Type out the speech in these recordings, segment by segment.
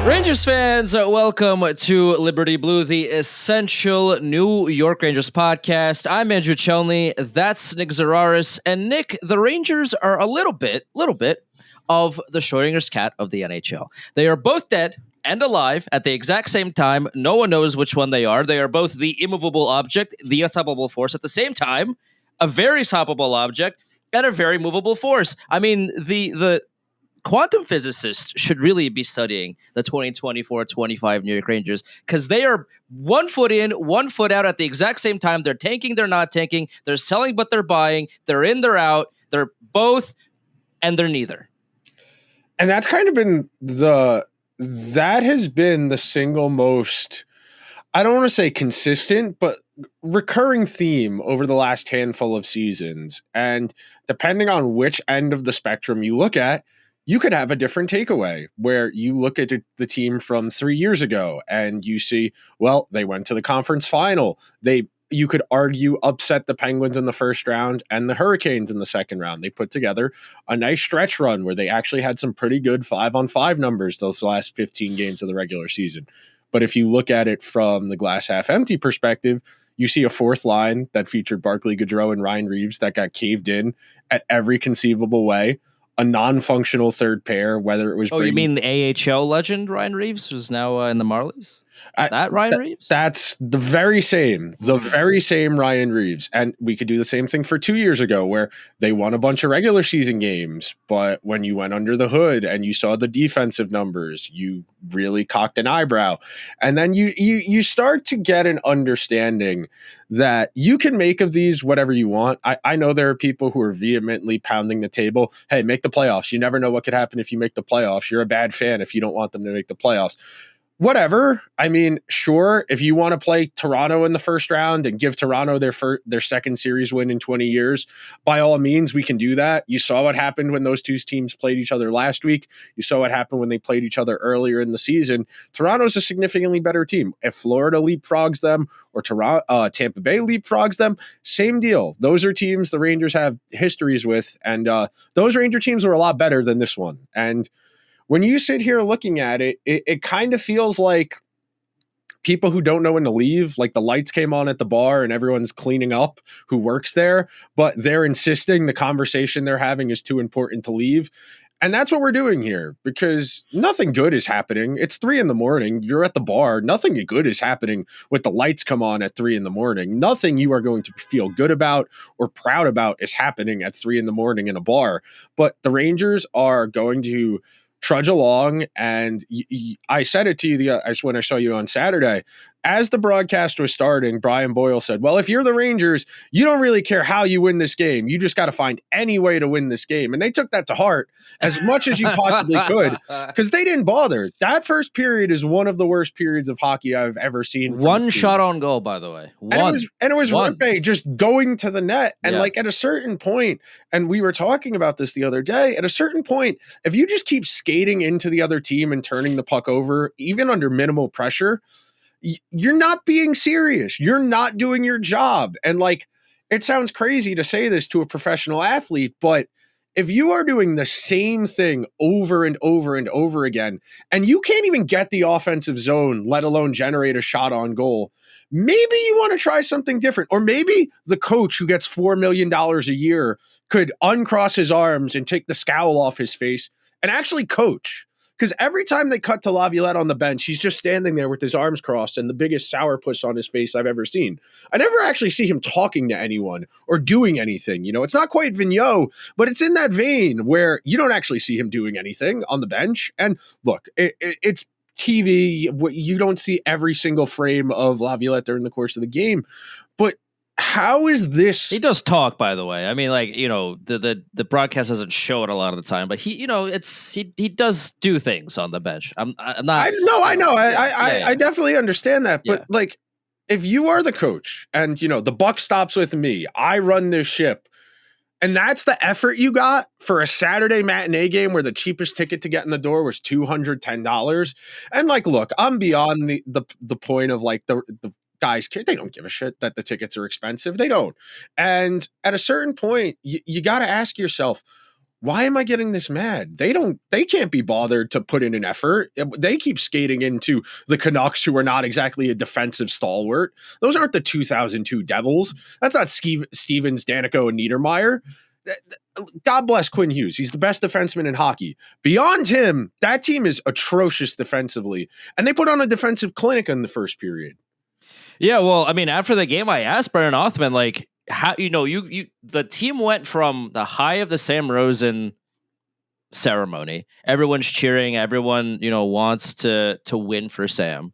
Rangers fans, welcome to Liberty Blue, the essential New York Rangers podcast. I'm Andrew Chelney. That's Nick Zararis. And Nick, the Rangers are a little bit of the Schrodinger's cat of the NHL. They are both dead and alive at the exact same time. No one knows which one they are. They are both the immovable object, the unstoppable force, at the same time, a very stoppable object and a very movable force. I mean, the quantum physicists should really be studying the 2024-25 New York Rangers because they are 1 foot in, 1 foot out at the exact same time. They're tanking, they're not tanking. They're selling, but they're buying. They're in, they're out. They're both, and they're neither. And that's kind of been that has been the single most, I don't want to say consistent, but recurring theme over the last handful of seasons. And depending on which end of the spectrum you look at, you could have a different takeaway where you look at the team from 3 years ago and you see, well, they went to the conference final. You could argue upset the Penguins in the first round and the Hurricanes in the second round. They put together a nice stretch run where they actually had some pretty good 5-on-5 numbers those last 15 games of the regular season. But if you look at it from the glass half empty perspective, you see a fourth line that featured Barclay Goodrow and Ryan Reeves that got caved in at every conceivable way. A non-functional third pair, whether it was... Oh, you mean the AHL legend Ryan Reeves, who's now in the Marlies? Reeves? That's the very same Ryan Reeves. And we could do the same thing for 2 years ago where they won a bunch of regular season games. But when you went under the hood and you saw the defensive numbers, you really cocked an eyebrow. And then you start to get an understanding that you can make of these whatever you want. I know there are people who are vehemently pounding the table. Hey, make the playoffs. You never know what could happen if you make the playoffs. You're a bad fan if you don't want them to make the playoffs. Whatever. I mean, sure, if you want to play Toronto in the first round and give Toronto their second series win in 20 years, by all means, we can do that. You saw what happened when those two teams played each other last week. You saw what happened when they played each other earlier in the season. Toronto's a significantly better team. If Florida leapfrogs them or Tampa Bay leapfrogs them, same deal. Those are teams the Rangers have histories with, and those Ranger teams are a lot better than this one. And when you sit here looking at it, it kind of feels like people who don't know when to leave, like the lights came on at the bar and everyone's cleaning up who works there, but they're insisting the conversation they're having is too important to leave. And that's what we're doing here because nothing good is happening. It's 3 a.m. You're at the bar. Nothing good is happening with the lights come on at 3 a.m. Nothing you are going to feel good about or proud about is happening at 3 a.m. in a bar. But the Rangers are going to trudge along, and I said it to you when I saw you on Saturday. As the broadcast was starting, Brian Boyle said, well, if you're the Rangers, you don't really care how you win this game. You just got to find any way to win this game. And they took that to heart as much as you possibly could because they didn't bother. That first period is one of the worst periods of hockey I've ever seen. One shot on goal, by the way. And it was Rippe just going to the net. And like at a certain point, and we were talking about this the other day, at a certain point, if you just keep skating into the other team and turning the puck over, even under minimal pressure, you're not being serious. You're not doing your job. And like, it sounds crazy to say this to a professional athlete, but if you are doing the same thing over and over and over again, and you can't even get the offensive zone, let alone generate a shot on goal, maybe you want to try something different. Or maybe the coach who gets $4 million a year could uncross his arms and take the scowl off his face and actually coach. Because every time they cut to Laviolette on the bench, he's just standing there with his arms crossed and the biggest sourpuss on his face I've ever seen. I never actually see him talking to anyone or doing anything. You know, it's not quite Vigneault, but it's in that vein where you don't actually see him doing anything on the bench. And look, it's TV. You don't see every single frame of Laviolette during the course of the game. But how is this? He does talk, by the way. I mean, like, you know, the broadcast doesn't show it a lot of the time, but he, you know, he does do things on the bench. I'm not. I know. I definitely understand that, but like, if you are the coach and you know the buck stops with me, I run this ship, and that's the effort you got for a Saturday matinee game where the cheapest ticket to get in the door was $210. And like, look, I'm beyond the point of like the guys care. They don't give a shit that the tickets are expensive. They don't. And at a certain point, you got to ask yourself, why am I getting this mad? They can't be bothered to put in an effort. They keep skating into the Canucks, who are not exactly a defensive stalwart. Those aren't the 2002 Devils. That's not Stevens, Danico, and Niedermeyer. God bless Quinn Hughes. He's the best defenseman in hockey. Beyond him, that team is atrocious defensively. And they put on a defensive clinic in the first period. Yeah, well, I mean, after the game, I asked Brennan Othman, like, how, the team went from the high of the Sam Rosen ceremony. Everyone's cheering. Everyone, wants to win for Sam.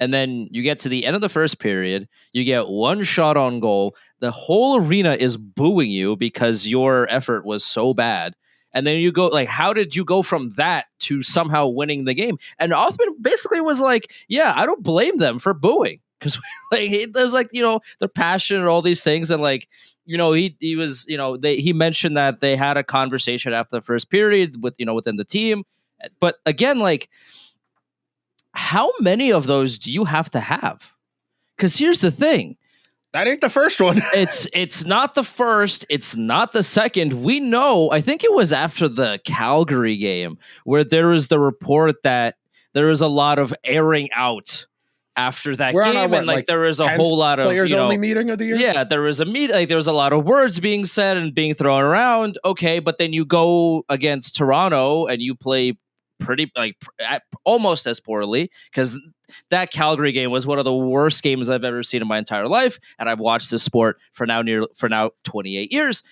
And then you get to the end of the first period. You get one shot on goal. The whole arena is booing you because your effort was so bad. And then you go, like, how did you go from that to somehow winning the game? And Othman basically was like, yeah, I don't blame them for booing. Because there's their passion and all these things, and he was he mentioned that they had a conversation after the first period with within the team, but again, like, how many of those do you have to have? Because here's the thing, that ain't the first one. it's not the first, it's not the second. We know, I think it was after the Calgary game where there was the report that there was a lot of airing out after that game, and there was a whole lot of players only meeting of the year. Yeah, there was a there was a lot of words being said and being thrown around. Okay, but then you go against Toronto and you play pretty almost as poorly, because that Calgary game was one of the worst games I've ever seen in my entire life, and I've watched this sport for now 28 years.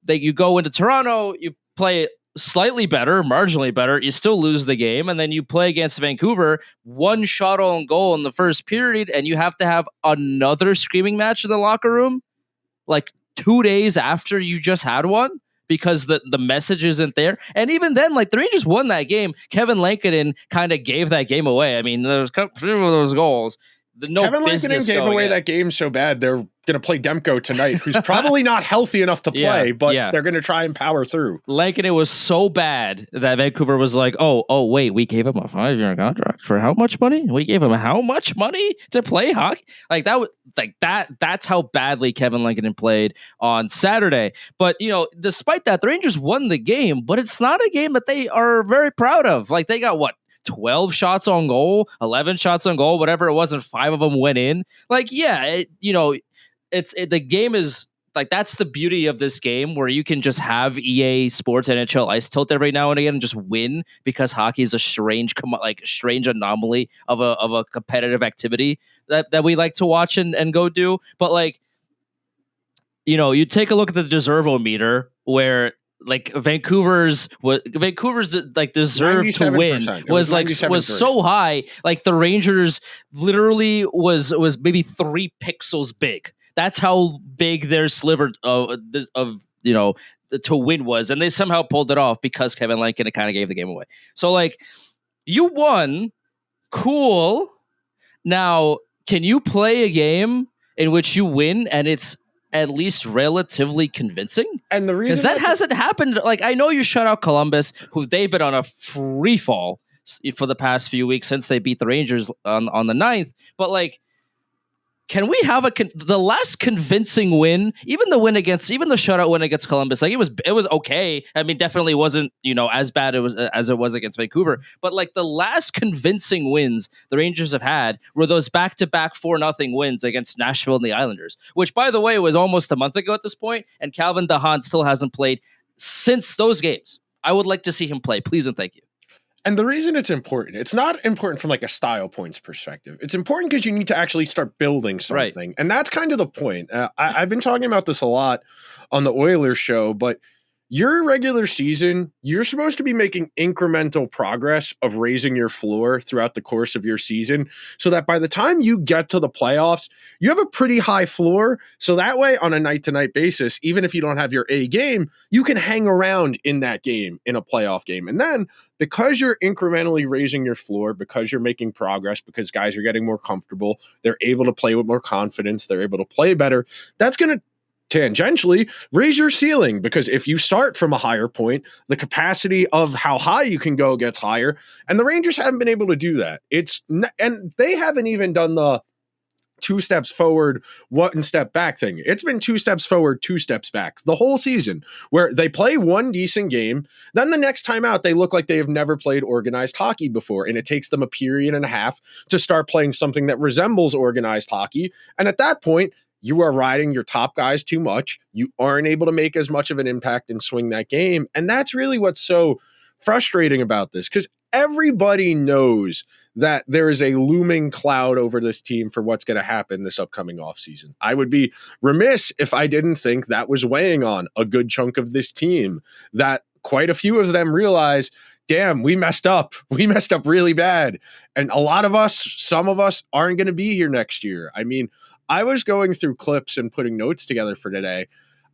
That you go into Toronto, you play slightly better, marginally better, you still lose the game, and then you play against Vancouver, one shot on goal in the first period, and you have to have another screaming match in the locker room like 2 days after you just had one, because the message isn't there. And even then, like, the Rangers won that game. Kevin Lankinen kind of gave that game away. I mean, there was a few of those goals. Kevin Lankinen gave away that game so bad they're going to play Demko tonight, who's probably not healthy enough to play, but they're going to try and power through. Lankinen was so bad that Vancouver was like, oh, wait, we gave him a 5-year contract for how much money? We gave him how much money to play hockey? That's how badly Kevin Lankinen played on Saturday. But, despite that, the Rangers won the game, but it's not a game that they are very proud of. Like, they got 12 shots on goal, 11 shots on goal, whatever it was, and 5 of them went in. Like, yeah, the game is like, that's the beauty of this game, where you can just have EA Sports NHL Ice Tilt every now and again and just win, because hockey is a strange anomaly of a competitive activity that we like to watch and go do. But you take a look at the deserve-o-meter, where Vancouver's deserve to win was so high. Like, the Rangers literally was maybe 3 pixels big. That's how big their sliver of to win was, and they somehow pulled it off because Kevin Lankinen kind of gave the game away. So, you won, cool. Now, can you play a game in which you win and it's at least relatively convincing? And the reason, because that hasn't happened. Like, I know you shut out Columbus, who they've been on a free fall for the past few weeks since they beat the Rangers on the 9th, but can we have the last convincing win, even the shutout win against Columbus? Like, it was okay. I mean, definitely wasn't as bad as it was against Vancouver. But the last convincing wins the Rangers have had were those back-to-back 4-0 wins against Nashville and the Islanders, which, by the way, was almost a month ago at this point. And Calvin DeHaan still hasn't played since those games. I would like to see him play, please and thank you. And the reason it's not important from a style points perspective. It's important because you need to actually start building something. Right. And that's kind of the point. I've been talking about this a lot on the Oilers show, but your regular season, you're supposed to be making incremental progress of raising your floor throughout the course of your season, so that by the time you get to the playoffs, you have a pretty high floor. So that way, on a night-to-night basis, even if you don't have your A game, you can hang around in that game, in a playoff game. And then, because you're incrementally raising your floor, because you're making progress, because guys are getting more comfortable, they're able to play with more confidence, they're able to play better, that's going to tangentially raise your ceiling, because if you start from a higher point, the capacity of how high you can go gets higher, and the Rangers haven't been able to do that. And they haven't even done the 2 steps forward, 1 step back thing. It's been 2 steps forward, 2 steps back the whole season, where they play one decent game. Then the next time out, they look like they have never played organized hockey before. And it takes them a period and a half to start playing something that resembles organized hockey. And at that point, you are riding your top guys too much. You aren't able to make as much of an impact and swing that game. And that's really what's so frustrating about this, because everybody knows that there is a looming cloud over this team for what's going to happen this upcoming offseason. I would be remiss if I didn't think that was weighing on a good chunk of this team, that quite a few of them realize, damn, we messed up. We messed up really bad. And a lot of us, some of us, aren't going to be here next year. I mean, I was going through clips and putting notes together for today.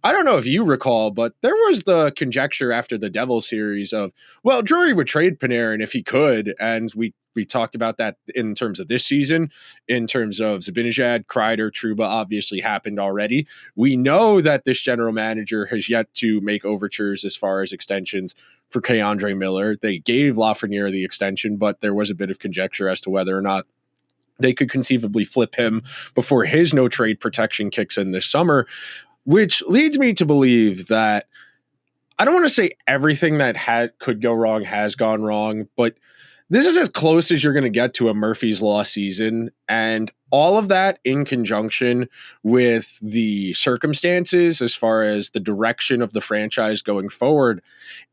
I don't know if you recall, but there was the conjecture after the Devils series of, well, Drury would trade Panarin if he could. And we talked about that in terms of this season, in terms of Zibanejad, Kreider, Trouba obviously happened already. We know that this general manager has yet to make overtures as far as extensions for Keandre Miller. They gave Lafreniere the extension, but there was a bit of conjecture as to whether or not they could conceivably flip him before his no trade protection kicks in this summer, which leads me to believe that I don't want to say everything that could go wrong has gone wrong, but this is as close as you're going to get to a Murphy's Law season. And all of that in conjunction with the circumstances as far as the direction of the franchise going forward,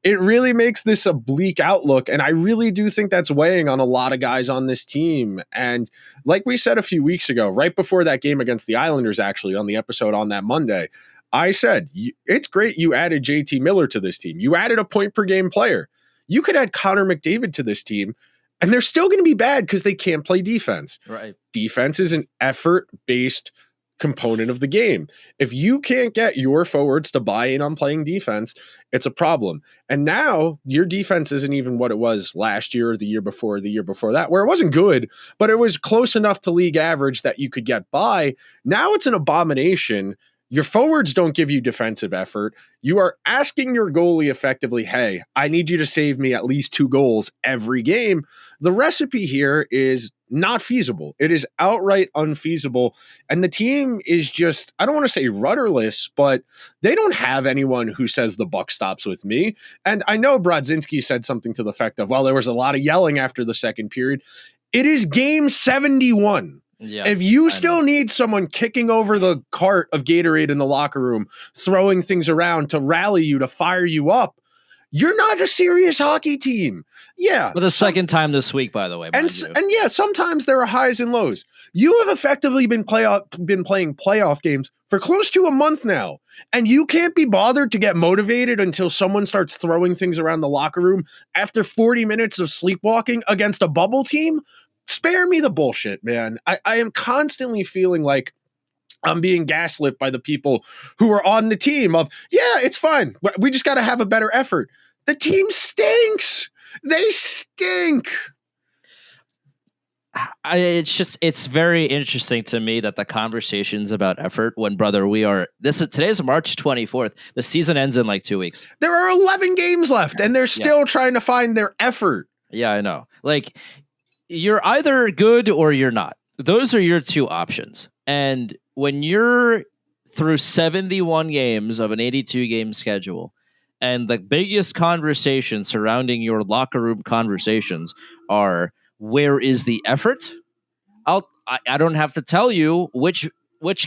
it really makes this a bleak outlook. And I really do think that's weighing on a lot of guys on this team. And like we said a few weeks ago, right before that game against the Islanders, actually on the episode on that Monday, I said, it's great you added JT Miller to this team. You added a point per game player. You could add Connor McDavid to this team, and they're still going to be bad because they can't play defense. Right. Defense is an effort-based component of the game. If you can't get your forwards to buy in on playing defense, it's a problem. And now your defense isn't even what it was last year or the year before that, where it wasn't good, but it was close enough to league average that you could get by. Now it's an abomination. Your forwards don't give you defensive effort. You are asking your goalie effectively, hey, I need you to save me at least 2 goals every game. The recipe here is not feasible. It is outright unfeasible. And the team is just, I don't want to say rudderless, but they don't have anyone who says the buck stops with me. And I know Brodzinski said something to the effect of, well, there was a lot of yelling after the second period. It is game 71. Yeah, if you still need someone kicking over the cart of Gatorade in the locker room, throwing things around to rally you, to fire you up, you're not a serious hockey team. Yeah. For the second time this week, by the way. And yeah, sometimes there are highs and lows. You have effectively been playing playoff games for close to a month now, and you can't be bothered to get motivated until someone starts throwing things around the locker room after 40 minutes of sleepwalking against a bubble team. Spare me the bullshit, man. I am constantly feeling like I'm being gaslit by the people who are on the team of, yeah, it's fine. We just got to have a better effort. The team stinks. They stink. It's very interesting to me that the conversations about effort when, brother, today's March 24th. The season ends in like 2 weeks. There are 11 games left and they're still trying to find their effort. Yeah, I know. Like, you're either good or you're not. Those are your two options. And when you're through 71 games of an 82 game schedule, and the biggest conversations surrounding your locker room conversations are, where is the effort? I don't have to tell you which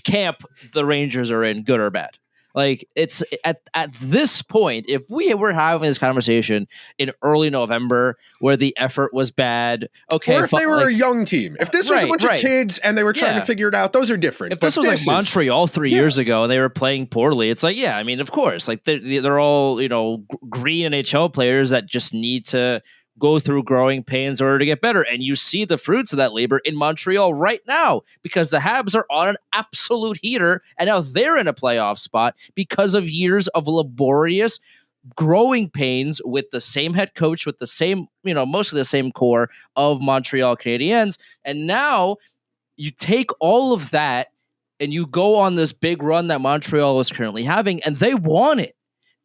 camp the Rangers are in, good or bad. Like, it's at this point, if we were having this conversation in early November where the effort was bad, okay. Or if they were a young team. If this was a bunch of kids and they were trying to figure it out, those are different. If this was like Montreal 3 years ago and they were playing poorly, it's like, yeah, I mean, of course. Like, they're all, green NHL players that just need to go through growing pains in order to get better. And you see the fruits of that labor in Montreal right now because the Habs are on an absolute heater and now they're in a playoff spot because of years of laborious growing pains with the same head coach, with the same, mostly the same core of Montreal Canadiens. And now you take all of that and you go on this big run that Montreal is currently having, and they want it.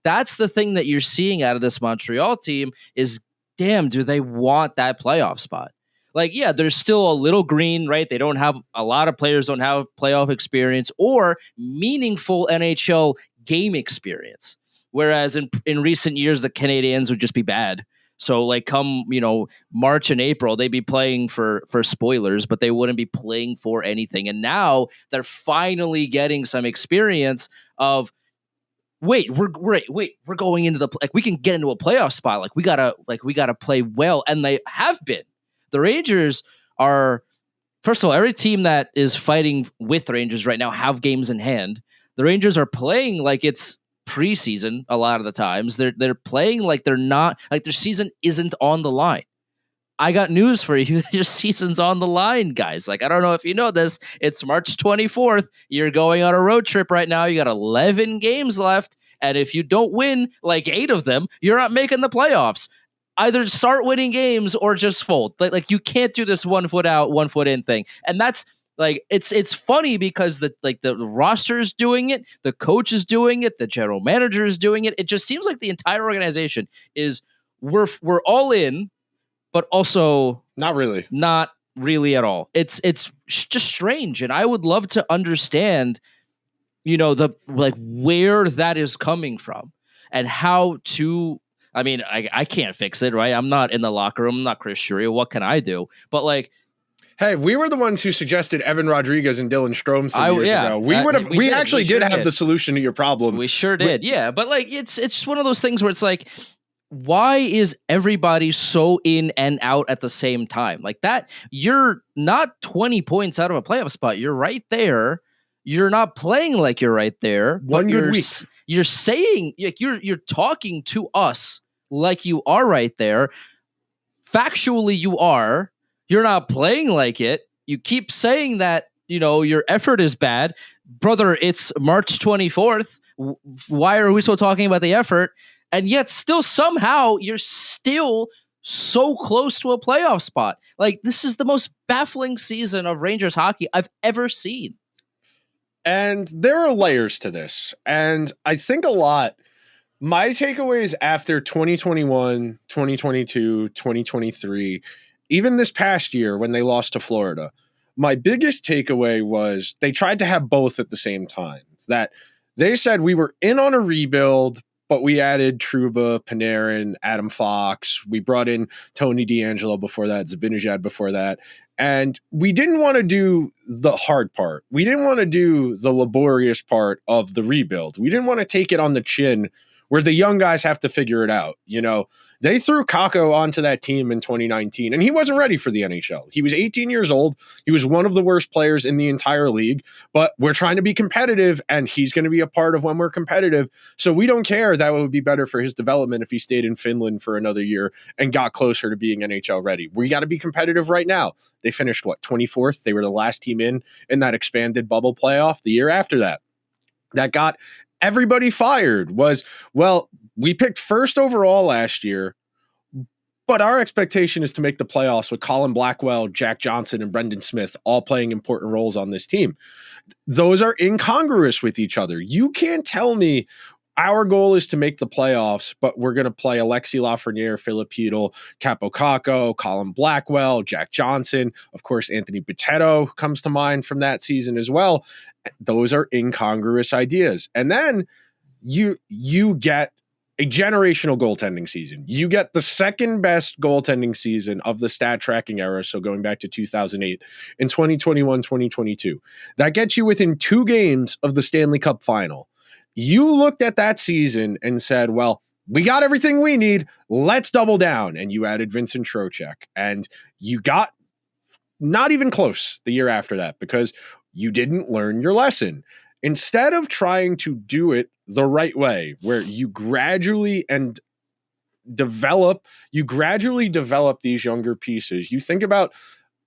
That's the thing that you're seeing out of this Montreal team is, damn, do they want that playoff spot? Like, yeah, there's still a little green, right? They don't have a lot of players don't have playoff experience or meaningful NHL game experience. Whereas in recent years, the Canadians would just be bad. So like come, March and April, they'd be playing for spoilers, but they wouldn't be playing for anything. And now they're finally getting some experience of we're going into we can get into a playoff spot. We gotta play well. And they have been. The Rangers are, first of all, every team that is fighting with the Rangers right now have games in hand. The Rangers are playing like it's preseason a lot of the times. They're playing like they're not, like their season isn't on the line. I got news for you. Your season's on the line, guys. Like, I don't know if you know this. It's March 24th. You're going on a road trip right now. You got 11 games left. And if you don't win like 8 of them, you're not making the playoffs. Either start winning games or just fold. Like you can't do this 1 foot out, 1 foot in thing. And that's like it's funny because the roster is doing it, the coach is doing it, the general manager is doing it. It just seems like the entire organization is we're all in, but also not really at all. It's just strange, and I would love to understand, where that is coming from and how to. I mean, I can't fix it, right? I'm not in the locker room. I'm not Chris Shuria. What can I do? But hey, we were the ones who suggested Evan Rodriguez and Dylan Strome some years ago. We actually did have the solution to your problem. We sure did, yeah. But it's just one of those things where it's like, why is everybody so in and out at the same time? Like that, you're not 20 points out of a playoff spot. You're right there. You're not playing like you're right there. One good week. You're saying, like, you're talking to us like you are right there. Factually, you are. You're not playing like it. You keep saying that, your effort is bad. Brother, it's March 24th. Why are we still talking about the effort? And yet still somehow you're still so close to a playoff spot. Like, this is the most baffling season of Rangers hockey I've ever seen. And there are layers to this. And I think a lot, my takeaways after 2021, 2022, 2023, even this past year when they lost to Florida, my biggest takeaway was they tried to have both at the same time. That they said we were in on a rebuild, but we added Trouba, Panarin, Adam Fox. We brought in Tony DeAngelo before that, Zibanejad before that. And we didn't want to do the hard part. We didn't want to do the laborious part of the rebuild. We didn't want to take it on the chin where the young guys have to figure it out. They threw Kakko onto that team in 2019, and he wasn't ready for the NHL. He was 18 years old. He was one of the worst players in the entire league, but we're trying to be competitive, and he's going to be a part of when we're competitive. So we don't care that it would be better for his development if he stayed in Finland for another year and got closer to being NHL ready. We got to be competitive right now. They finished, 24th? They were the last team in that expanded bubble playoff. The year after that got everybody fired was, we picked first overall last year, but our expectation is to make the playoffs with Colin Blackwell, Jack Johnson, and Brendan Smith all playing important roles on this team. Those are incongruous with each other. You can't tell me our goal is to make the playoffs, but we're going to play Alexi Lafreniere, Philip Hedl, Capo Kakko, Colin Blackwell, Jack Johnson, of course, Anthony Bitetto comes to mind from that season as well. Those are incongruous ideas. And then you get a generational goaltending season. You get the second best goaltending season of the stat tracking era, so going back to 2008, in 2021, 2022. That gets you within 2 games of the Stanley Cup final. You looked at that season and said, we got everything we need. Let's double down. And you added Vincent Trocheck. And you got not even close the year after that because you didn't learn your lesson. Instead of trying to do it the right way, where you gradually develop these younger pieces. You think about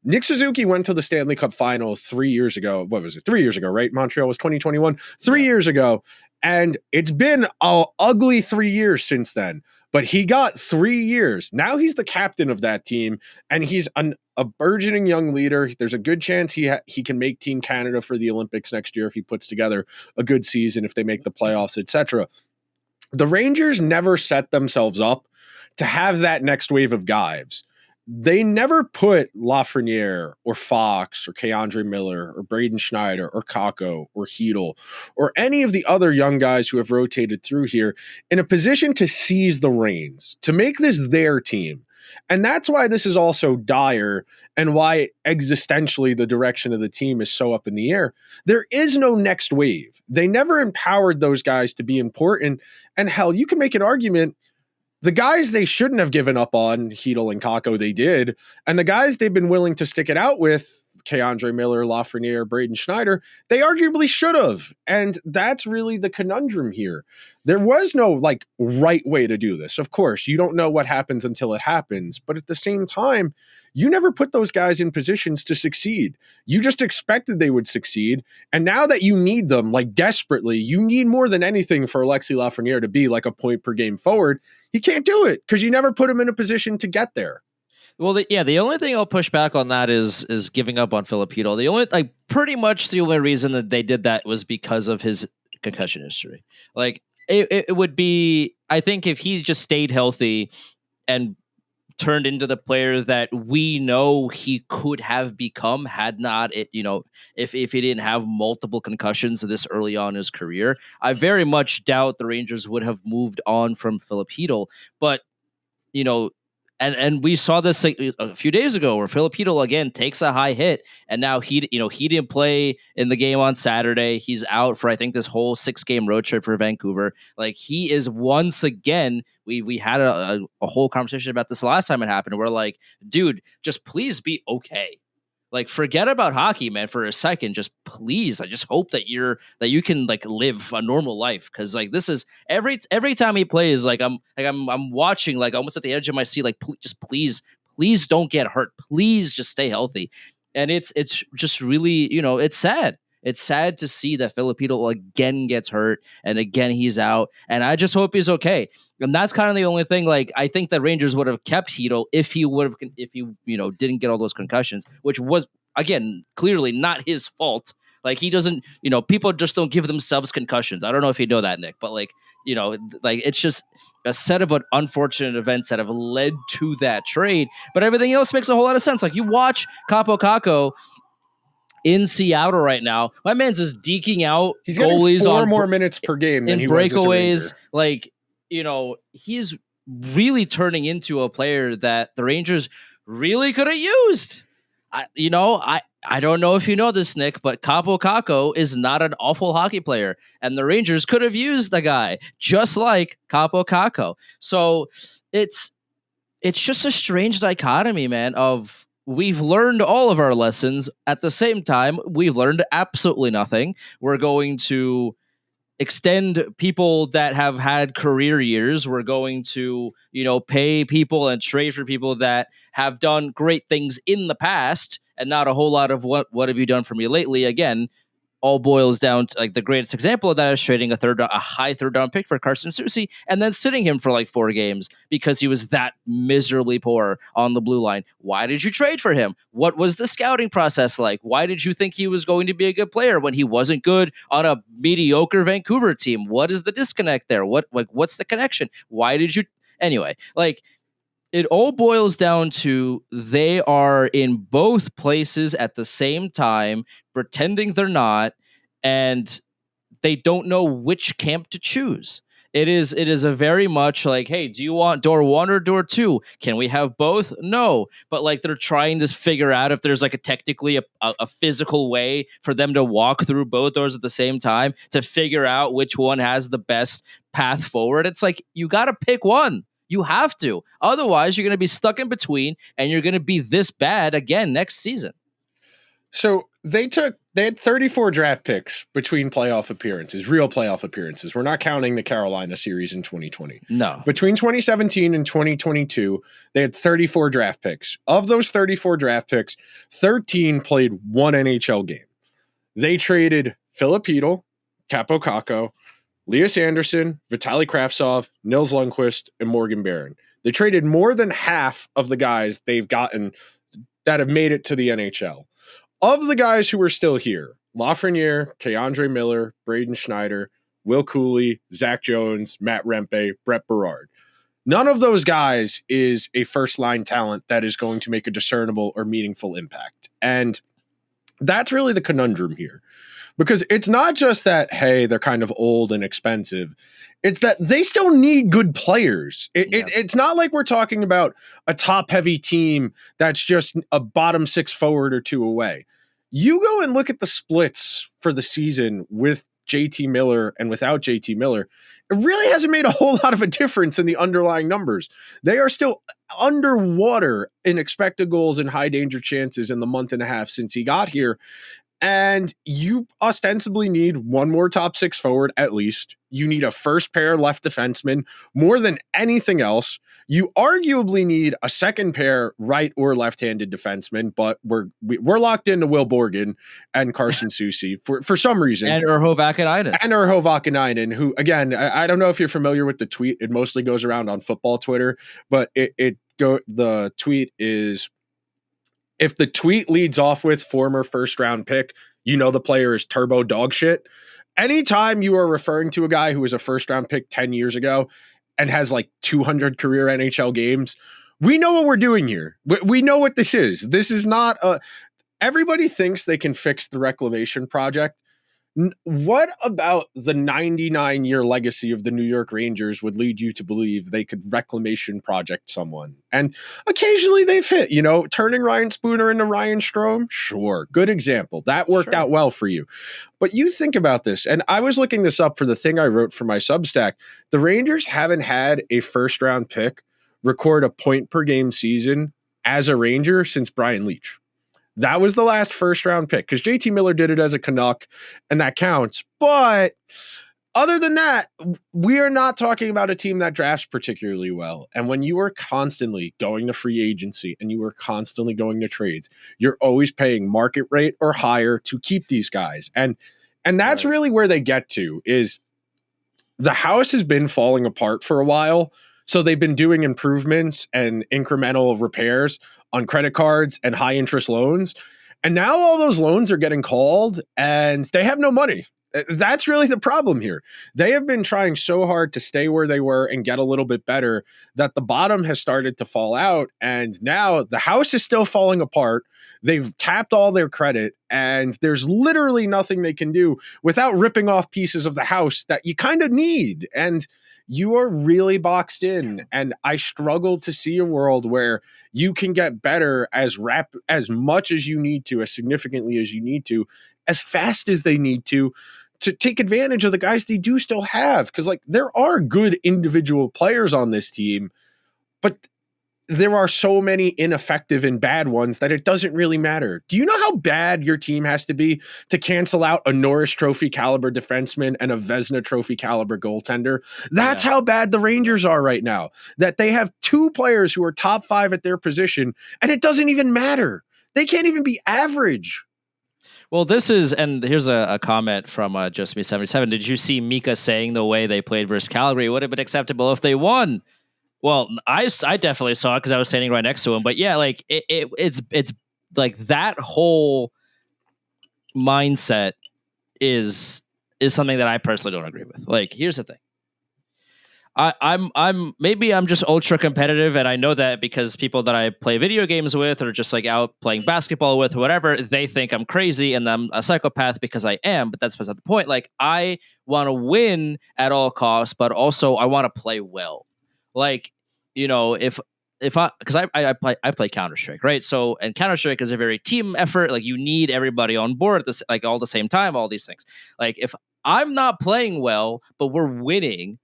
Nick Suzuki went to the Stanley Cup final 3 years ago. What was it? 3 years ago, right? Montreal was 2021. 3 years ago. And it's been an ugly 3 years since then. But he got 3 years. Now he's the captain of that team, and he's a burgeoning young leader. There's a good chance he can make Team Canada for the Olympics next year if he puts together a good season, if they make the playoffs, etc. The Rangers never set themselves up to have that next wave of guys. they never put Lafreniere or Fox or Keandre Miller or Braden Schneider or Kako or Heedle or any of the other young guys who have rotated through here in a position to seize the reins, to make this their team. And that's why this is also dire and why existentially the direction of the team is so up in the air. There is no next wave. They never empowered those guys to be important. And hell, you can make an argument. The guys they shouldn't have given up on, Heedle and Kako, they did. And the guys they've been willing to stick it out with, Keandre Miller, Lafreniere, Braden Schneider, they arguably should have. And that's really the conundrum here. There was no right way to do this. Of course, you don't know what happens until it happens. But at the same time, you never put those guys in positions to succeed. You just expected they would succeed. And now that you need them desperately, you need more than anything for Alexis Lafreniere to be a point per game forward. He can't do it because you never put him in a position to get there. Well, the only thing I'll push back on that is giving up on Filipino. The only pretty much the only reason that they did that was because of his concussion history. It would be, I think, if he just stayed healthy and turned into the player that we know he could have become had not it, if he didn't have multiple concussions this early on in his career. I very much doubt the Rangers would have moved on from Filipino, but and we saw this a few days ago where Filipino again takes a high hit, and now he didn't play in the game on Saturday. He's out for I think this whole 6-game road trip for Vancouver. He is once again. We had a whole conversation about this last time it happened. We're dude, just please be okay. Forget about hockey, man, for a second. Just please, I just hope that you can live a normal life, because this is every time he plays, I'm watching almost at the edge of my seat. Just please don't get hurt. Please just stay healthy. And it's just really, it's sad. It's sad to see that Filipino again gets hurt and again he's out. And I just hope he's okay. And that's kind of the only thing. I think the Rangers would have kept Heedle if he didn't get all those concussions, which was again clearly not his fault. He doesn't, people just don't give themselves concussions. I don't know if you know that, Nick, but it's just a set of unfortunate events that have led to that trade. But everything else makes a whole lot of sense. You watch Kaapo Kakko in Seattle right now, my man's just deking out He's goalies getting 4 on more minutes per game than in he breakaways. was as a Ranger. He's really turning into a player that the Rangers really could have used. I don't know if you know this, Nick, but Kaapo Kakko is not an awful hockey player, and the Rangers could have used the guy just like Kaapo Kakko. So it's just a strange dichotomy, man, of we've learned all of our lessons. At the same time, we've learned absolutely nothing. We're going to extend people that have had career years. We're going to, pay people and trade for people that have done great things in the past and not a whole lot of what have you done for me lately. Again, all boils down to the greatest example of that is trading a high third round pick for Carson Soucy and then sitting him for 4 games because he was that miserably poor on the blue line. Why did you trade for him? What was the scouting process like? Why did you think he was going to be a good player when he wasn't good on a mediocre Vancouver team? What is the disconnect there? What's the connection? Why did you anyway? It all boils down to they are in both places at the same time, pretending they're not, and they don't know which camp to choose. It is a very much hey, do you want door 1 or door 2? Can we have both? No. But they're trying to figure out if there's technically a physical way for them to walk through both doors at the same time to figure out which one has the best path forward. It's you got to pick one. You have to. Otherwise, you're going to be stuck in between, and you're going to be this bad again next season. So they had 34 draft picks between playoff appearances, real playoff appearances. We're not counting the Carolina series in 2020. No. Between 2017 and 2022, they had 34 draft picks. Of those 34 draft picks, 13 played 1 NHL game. They traded Filipino, Kaapo Kakko, Lias Anderson, Vitaly Kravtsov, Nils Lundqvist, and Morgan Barron. They traded more than half of the guys they've gotten that have made it to the NHL. Of the guys who are still here, Lafreniere, Keandre Miller, Braden Schneider, Will Cooley, Zach Jones, Matt Rempe, Brett Berard. None of those guys is a first line talent that is going to make a discernible or meaningful impact. And that's really the conundrum here. Because it's not just that, hey, they're kind of old and expensive. It's that they still need good players. It's not like we're talking about a top-heavy team that's just a bottom six forward or two away. You go and look at the splits for the season with JT Miller and without JT Miller. It really hasn't made a whole lot of a difference in the underlying numbers. They are still underwater in expected goals and high danger chances in the month and a half since he got here. And you ostensibly need one more top six forward at least. You need a first pair left defenseman more than anything else. You arguably need a second pair right or left-handed defenseman, but we're locked into Will Borgen and Carson Soucy for some reason. And Urho Vakanainen, who, again, I don't know if you're familiar with the tweet. It mostly goes around on football Twitter, but the tweet is, if the tweet leads off with former first round pick, you know the player is turbo dog shit. Anytime you are referring to a guy who was a first round pick 10 years ago and has like 200 career NHL games, we know what we're doing here. We know what this is. This is not everybody thinks they can fix the reclamation project. What about the 99-year legacy of the New York Rangers would lead you to believe they could reclamation project someone? And occasionally they've hit, turning Ryan Spooner into Ryan Strome. Sure. Good example. That worked out well for you. But you think about this, and I was looking this up for the thing I wrote for my Substack. The Rangers haven't had a first round pick record a point per game season as a Ranger since Brian Leetch. That was the last first round pick because JT Miller did it as a Canuck and that counts. But other than that, we are not talking about a team that drafts particularly well. And when you are constantly going to free agency and you are constantly going to trades, you're always paying market rate or higher to keep these guys. And that's really where they get to is the house has been falling apart for a while. So they've been doing improvements and incremental repairs on credit cards and high interest loans. And now all those loans are getting called and they have no money. That's really the problem here. They have been trying so hard to stay where they were and get a little bit better that the bottom has started to fall out. And now the house is still falling apart. They've tapped all their credit and there's literally nothing they can do without ripping off pieces of the house that you kind of need. And you are really boxed in, and I struggle to see a world where you can get better as much as you need to, as significantly as you need to, as fast as they need to take advantage of the guys they do still have. Because there are good individual players on this team, but there are so many ineffective and bad ones that it doesn't really matter. Do you know how bad your team has to be to cancel out a Norris Trophy caliber defenseman and a Vezina Trophy caliber goaltender? That's how bad the Rangers are right now, that they have two players who are top 5 at their position, and it doesn't even matter. They can't even be average. Well, and here's a comment from Just Me 77. Did you see Mika saying the way they played versus Calgary would have been acceptable if they won? Well, I definitely saw it because I was standing right next to him. But yeah, it's like that whole mindset is something that I personally don't agree with. Like, here's the thing. I'm just ultra competitive, and I know that because people that I play video games with or just like out playing basketball with or whatever, they think I'm crazy and I'm a psychopath because I am, but that's beside the point. Like, I want to win at all costs, but also I want to play well. Like, because I play Counter-Strike, right? So, and Counter-Strike is a very team effort. Like, you need everybody on board at this, like all the same time, all these things. Like, if I'm not playing well, but we're winning,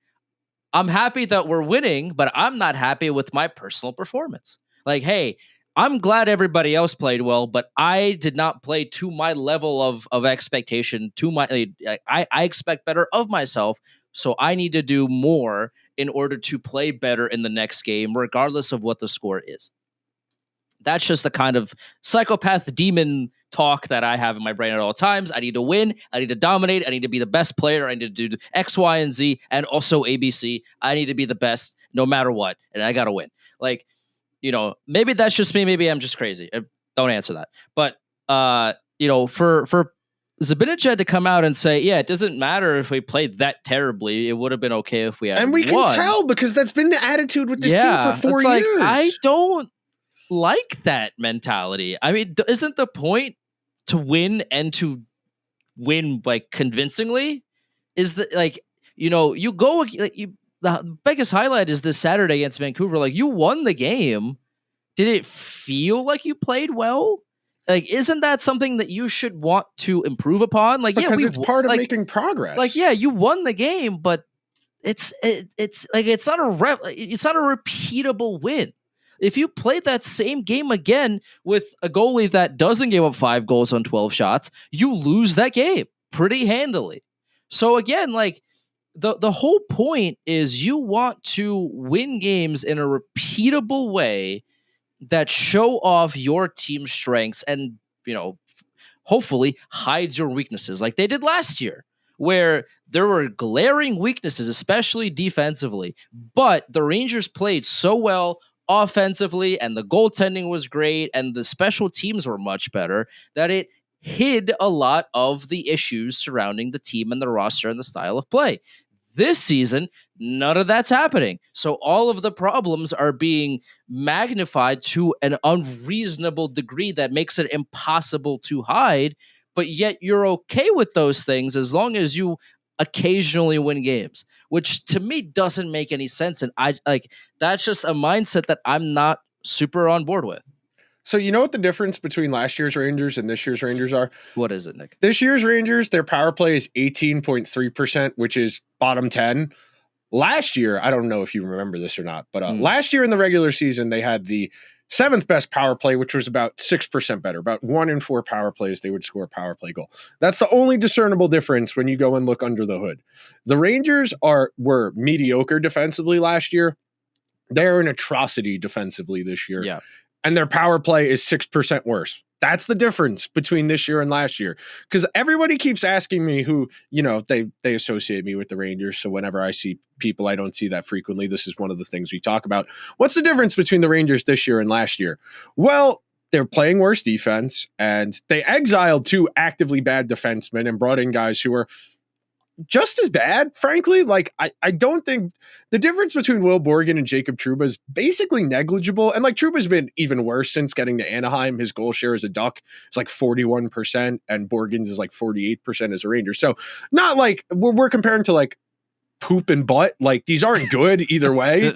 I'm happy that we're winning, but I'm not happy with my personal performance. Like, hey, I'm glad everybody else played well, but I did not play to my level of expectation. I expect better of myself, so I need to do more in order to play better in the next game, regardless of what the score is. That's just the kind of psychopath demon talk that I have in my brain at all times. I need to win. I need to dominate. I need to be the best player. I need to do X, Y, and Z, and also ABC. I need to be the best no matter what, and I got to win. Like, maybe that's just me. Maybe I'm just crazy. Don't answer that. But, for Zibanejad had to come out and say, yeah, it doesn't matter if we played that terribly. It would have been okay if we had And we won. can tell because that's been the attitude with this team for 4 years. I don't like that mentality. I mean, isn't the point to win and to win like convincingly? Is that like, you go like the biggest highlight is this Saturday against Vancouver. Like, you won the game. Did it feel like you played well? Like, isn't that something that you should want to improve upon? Like, because yeah, it's part of making progress. Like, yeah, you won the game, but it's like it's not a repeatable win. If you played that same game again with a goalie that doesn't give up 5 goals on 12 shots, you lose that game pretty handily. So again, like the whole point is you want to win games in a repeatable way that show off your team's strengths and, hopefully hides your weaknesses like they did last year, where there were glaring weaknesses, especially defensively. But the Rangers played so well offensively, and the goaltending was great, and the special teams were much better, that it hid a lot of the issues surrounding the team and the roster and the style of play. This season, none of that's happening. So all of the problems are being magnified to an unreasonable degree that makes it impossible to hide. But yet you're okay with those things as long as you occasionally win games, which to me doesn't make any sense. And that's just a mindset that I'm not super on board with. So you know what the difference between last year's Rangers and this year's Rangers are? What is it, Nick? This year's Rangers, their power play is 18.3%, which is bottom 10. Last year, I don't know if you remember this or not, but last year in the regular season, they had the 7th best power play, which was about 6% better. About 1 in 4 power plays, they would score a power play goal. That's the only discernible difference when you go and look under the hood. The Rangers were mediocre defensively last year. They're an atrocity defensively this year. Yeah. And their power play is 6% worse. That's the difference between this year and last year. Because everybody keeps asking me who, they associate me with the Rangers. So whenever I see people, I don't see that frequently. This is one of the things we talk about. What's the difference between the Rangers this year and last year? Well, they're playing worse defense, and they exiled 2 actively bad defensemen and brought in guys who are just as bad, frankly. Like, I don't think the difference between Will Borgen and Jacob Trouba is basically negligible. And like, Trouba's been even worse since getting to Anaheim. His goal share as a Duck is like 41%, and Borgen's is like 48% as a Ranger. So not like we're comparing to like poop and butt. Like, these aren't good either way.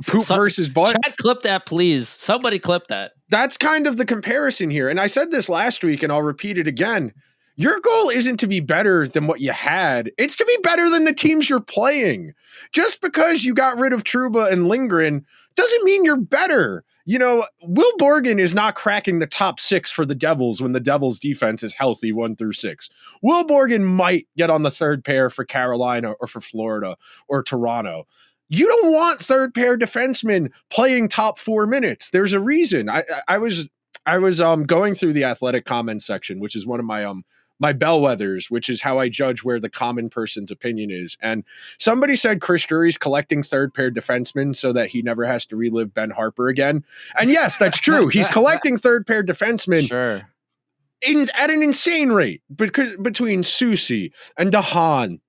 Poop versus butt. Chat, clip that, please. Somebody clip that. That's kind of the comparison here. And I said this last week, and I'll repeat it again. Your goal isn't to be better than what you had. It's to be better than the teams you're playing. Just because you got rid of Trouba and Lindgren doesn't mean you're better. Will Borgen is not cracking the top 6 for the Devils when the Devils defense is healthy 1 through 6. Will Borgen might get on the third pair for Carolina or for Florida or Toronto. You don't want third pair defensemen playing top 4 minutes. There's a reason. I was going through the Athletic comments section, which is one of my bellwethers, which is how I judge where the common person's opinion is. And somebody said Chris Drury's collecting third pair defensemen so that he never has to relive Ben Harper again. And yes, that's true. He's collecting third pair defensemen at an insane rate, because between Soucy and DeHaan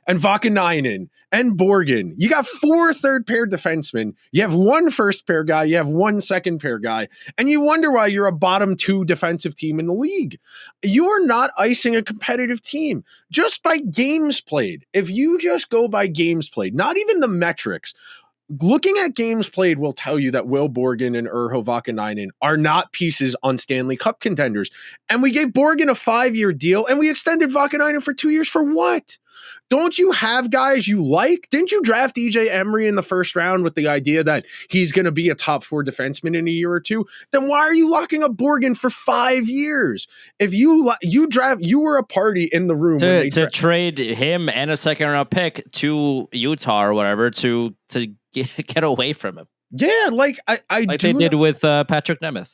and Vakanainen and Borgen, you got 4 third pair defensemen. You have 1 first pair guy. You have 1 second pair guy. And you wonder why you're a bottom 2 defensive team in the league. You are not icing a competitive team just by games played. If you just go by games played, not even the metrics, looking at games played will tell you that Will Borgen and Urho Vakanainen are not pieces on Stanley Cup contenders. And we gave Borgen a 5-year deal, and we extended Vakanainen for 2 years for what? Don't you have guys you like? Didn't you draft EJ Emery in the first round with the idea that he's going to be a top 4 defenseman in a year or two? Then why are you locking up Borgen for 5 years? If you were a party in the room to trade him and a second round pick to Utah or whatever to get away from him. Yeah, like they did with Patrick Nemeth.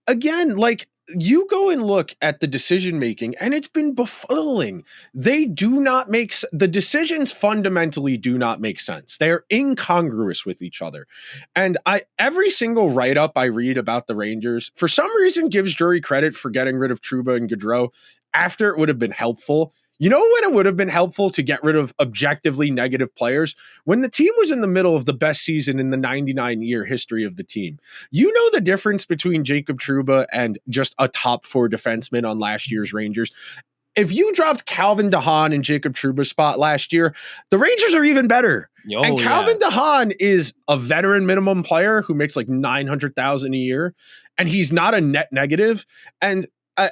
Again, like, you go and look at the decision making, and it's been befuddling. The decisions fundamentally do not make sense. They're incongruous with each other. And every single write-up I read about the Rangers, for some reason, gives Drury credit for getting rid of Trouba and Gaudreau. after it would have been helpful. You know when it would have been helpful to get rid of objectively negative players? When the team was in the middle of the best season in the 99-year history of the team. You know the difference between Jacob Trouba and just a top 4 defenseman on last year's Rangers? If you dropped Calvin DeHaan in Jacob Trouba's spot last year, the Rangers are even better. And Calvin DeHaan is a veteran minimum player who makes like $900,000 a year, and he's not a net negative. And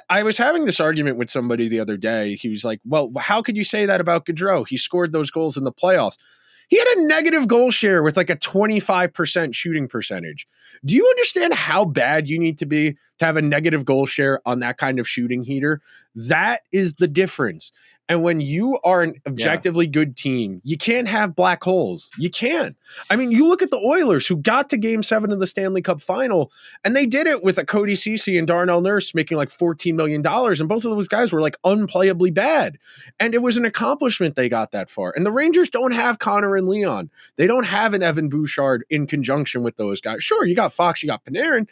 I was having this argument with somebody the other day. He was like, well, how could you say that about Gaudreau? He scored those goals in the playoffs. He had a negative goal share with like a 25% shooting percentage. Do you understand how bad you need to be to have a negative goal share on that kind of shooting heater? That is the difference. And when you are an objectively good team, you can't have black holes. You can't. I mean, you look at the Oilers who got to Game 7 of the Stanley Cup final, and they did it with a Cody Ceci and Darnell Nurse making like $14 million, and both of those guys were like unplayably bad. And it was an accomplishment they got that far. And the Rangers don't have Connor and Leon. They don't have an Evan Bouchard in conjunction with those guys. Sure, you got Fox, you got Panarin.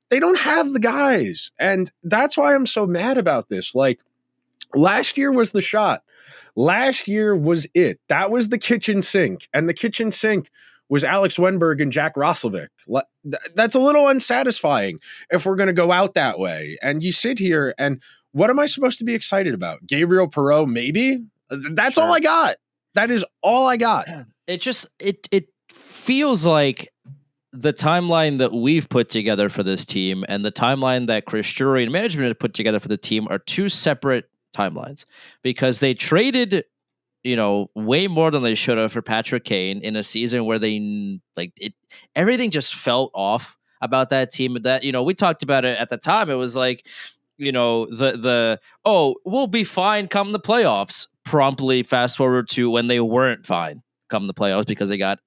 They don't have the guys. And that's why I'm so mad about this. Like, last year was the shot. Last year was it. That was the kitchen sink. And the kitchen sink was Alex Wenberg and Jack Roslovic. That's a little unsatisfying if we're going to go out that way. And you sit here and what am I supposed to be excited about? Gabriel Perreault, maybe? That's all I got. That is all I got. It just, it feels like the timeline that we've put together for this team and the timeline that Chris Drury and management have put together for the team are two separate timelines, because they traded, way more than they should have for Patrick Kane in a season where everything just felt off about that team. That, we talked about it at the time. It was like, we'll be fine come the playoffs. Promptly fast forward to when they weren't fine come the playoffs because they got,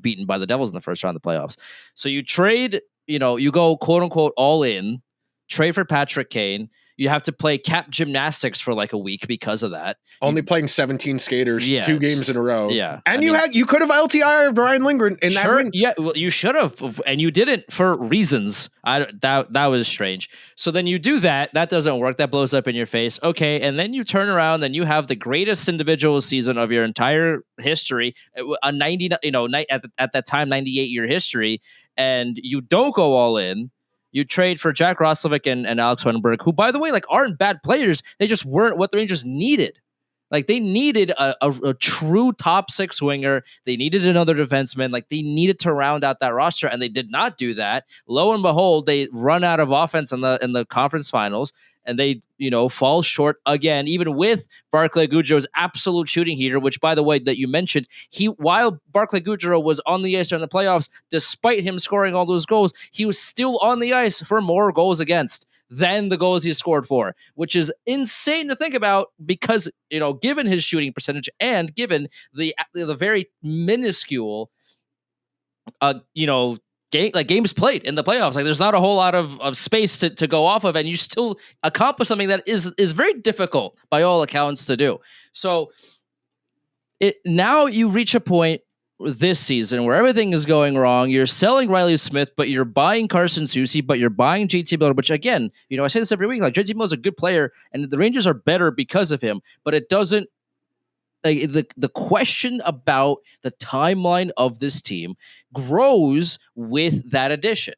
beaten by the Devils in the first round of the playoffs. So you trade, you go quote unquote all in, trade for Patrick Kane. You have to play cap gymnastics for like a week because of that. Only playing 17 skaters, 2 games in a row. Yeah. And you could have LTI'd Brian Lindgren in that win. Yeah, well, you should have, and you didn't for reasons. That was strange. So then you do that. That doesn't work. That blows up in your face. Okay, and then you turn around and you have the greatest individual season of your entire history, a 90, at that time 98-year history, and you don't go all in. You trade for Jack Roslovic and Alex Wenberg, who, by the way, aren't bad players. They just weren't what the Rangers needed. They needed a true top 6 winger. They needed another defenseman. They needed to round out that roster, and they did not do that. Lo and behold, they run out of offense in the conference finals, and they fall short again, even with Barclay Goodrow's absolute shooting heater, which, by the way, that you mentioned, while Barclay Goodrow was on the ice during the playoffs, despite him scoring all those goals, he was still on the ice for more goals against than the goals he scored for, which is insane to think about because, given his shooting percentage and given the very minuscule, games played in the playoffs. There's not a whole lot of space to go off of, and you still accomplish something that is very difficult by all accounts to do. So now you reach a point this season where everything is going wrong. You're selling Riley Smith, but you're buying Carson Soucy, but you're buying JT Miller, which again, I say this every week, JT Miller is a good player and the Rangers are better because of him, but it doesn't, the question about the timeline of this team grows with that addition,